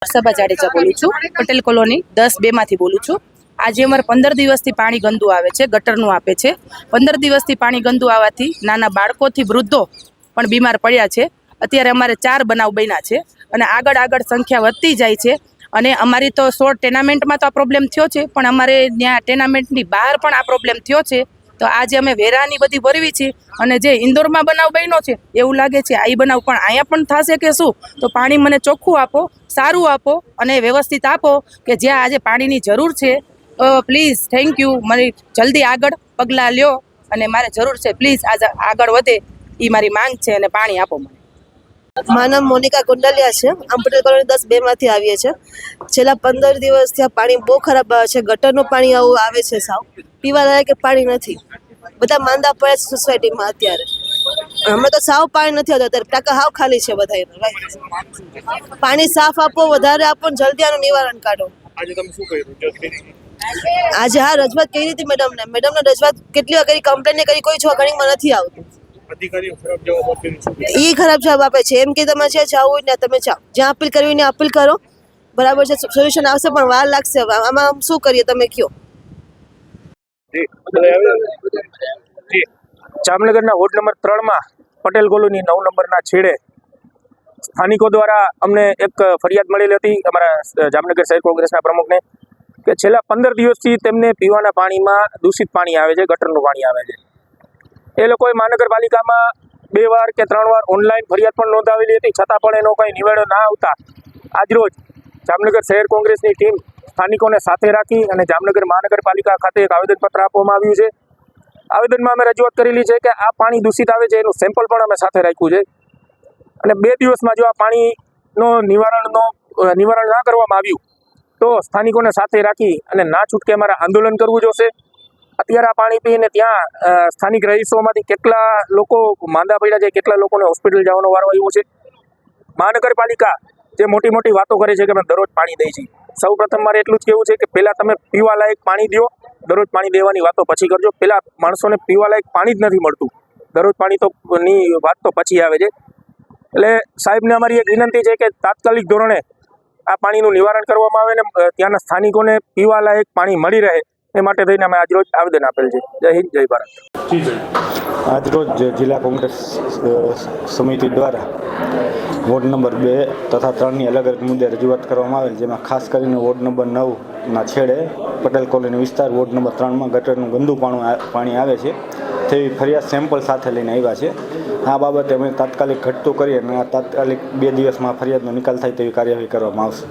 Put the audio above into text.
સભા જાડેજા બોલું છું, પટેલ કોલોની 10-2 માંથી બોલું છું। આજે અમારે 15 દિવસથી પાણી ગંદુ આવે છે, ગટરનું આપે છે। 15 દિવસથી પાણી ગંદુ આવવાથી નાના બાળકોથી વૃદ્ધો પણ બીમાર પડ્યા છે। અત્યારે અમારે 4 બનાવ બન્યા છે અને આગળ સંખ્યા વધતી જાય છે। અને અમારી તો 16 ટેનામેન્ટમાં તો આ પ્રોબ્લેમ થયો છે, પણ અમારે ત્યાં ટેનામેન્ટની બહાર પણ આ પ્રોબ્લેમ થયો છે। તો આજે અમે વેરાની બધી ભરવી છે અને જે ઇન્દોરમાં બનાવ બન્યો છે એવું લાગે છે આ બનાવ પણ અહીંયા પણ થશે કે શું? તો પાણી મને ચોખ્ખું આપો, સારું આપો અને વ્યવસ્થિત આપો કે જ્યાં આજે પાણીની જરૂર છે। Please, thank you. મને જલ્દી આગળ પગલાં લ્યો અને મારે જરૂર છે, પ્લીઝ આજે આગળ વધે એ મારી માંગ છે અને પાણી આપો મને। મારું નામ મોનિકા કુંડલિયા છે। આમ પટેલ કોલોની 10-2 માંથી આવીએ છીએ। છેલ્લા 15 દિવસથી આ પાણી બહુ ખરાબ આવે છે। ગટરનું પાણી આવું આવે છે, સાવ પીવા લાયક પાણી નથી। બધા માંદા પડે છે સોસાયટીમાં અત્યારે। હમણાં તો સાવ પાણી નથી આવતું, અત્યારે ટાંકા હાવ ખાલી છે બધા। પાણી સાફ આપો, વધારે આપો, જલ્દી આનું નિવારણ કાઢો। આજે તમે શું કર્યું? આજે હા રજૂઆત કરી હતી મેડમને રજૂઆત કેટલી વાર કરી, કમ્પ્લેન કરી, કોઈ જો ઘણીમાં નથી આવતું। અધિકારીઓ ખરાબ જવાબ આપે છે। એ ખરાબ જવાબ આપે છે, એમ કે તમે જે જાવું હોય ને તમે જાઓ, જ્યાં અપીલ કરવી ને અપીલ કરો, બરાબર છે, સોલ્યુશન આવશે પણ વાર લાગશે। આમાં શું કરીએ તમે કયો? જામનગરના વોર્ડ નંબર 3માં પટેલ કોલોની 9 નંબરના છેડે સ્થાનિકો દ્વારા અમને એક ફરિયાદ મળેલી હતી અમારા જામનગર શહેર કોંગ્રેસના પ્રમુખને કે છેલ્લા 15 દિવસથી તેમને પીવાના પાણીમાં દૂષિત પાણી આવે છે, ગટરનું પાણી આવે છે। એ લોકોએ મહાનગરપાલિકામાં 2 વાર કે 3 વાર ઓનલાઈન ફરિયાદ પણ નોંધાવેલી હતી, છતાં પણ એનો કંઈ નિવેડો ના આવતા આજરોજ જામનગર શહેર કોંગ્રેસની ટીમ સ્થાનિકોને સાથે રાખી અને જામનગર મહાનગરપાલિકા ખાતે એક આવેદનપત્ર આપવામાં આવ્યું છે। આવેદનમાં અમે રજૂઆત કરેલી છે કે આ પાણી દૂષિત આવે છે એનું સેમ્પલ પણ અમે સાથે રાખ્યું છે અને 2 દિવસમાં જો આ પાણીનો નિવારણ ના કરવામાં આવ્યું તો સ્થાનિકોને સાથે રાખી અને ના છૂટકે અમારે આંદોલન કરવું જોશે। અત્યારે આ પાણી પીને ત્યાં સ્થાનિક રહીશોમાંથી કેટલા લોકો માંદા પડ્યા છે, કેટલા લોકોને હોસ્પિટલ જવાનો વારો આવ્યો છે। મહાનગરપાલિકા જે મોટી વાતો કરે છે કે અમે દરરોજ પાણી દઈએ છીએ, સૌ પ્રથમ મારે એટલું જ કહેવું છે કે પહેલાં તમે પીવા લાયક પાણી દો, દરરોજ પાણી દેવાની વાતો પછી કરજો। પહેલાં માણસોને પીવા લાયક પાણી જ નથી મળતું, દરરોજ પાણી તો ની વાત તો પછી આવે છે। એટલે સાહેબને અમારી એક વિનંતી છે કે તાત્કાલિક ધોરણે આ પાણીનું નિવારણ કરવામાં આવે ને ત્યાંના સ્થાનિકોને પીવા લાયક પાણી મળી રહે એ માટે થઈને અમે આજરોજ આવેદન આપેલ છે। જય હિન્દ, જય ભારત। આજરોજ જિલ્લા કોંગ્રેસ સમિતિ દ્વારા વોર્ડ નંબર 2 તથા 3ની અલગ મુદ્દે રજૂઆત કરવામાં આવેલ, જેમાં ખાસ કરીને વોર્ડ નંબર 9ના છેડે પટેલ કોલોની વિસ્તાર વોર્ડ નંબર 3માં ગટરનું ગંદુ પાણી આવે છે તેવી ફરિયાદ સેમ્પલ સાથે લઈને આવ્યા છે। આ બાબતે અમે તાત્કાલિક ઘટતું કરી અને આ તાત્કાલિક 2 દિવસમાં ફરિયાદનો નિકાલ થાય તેવી કાર્યવાહી કરવામાં આવશે।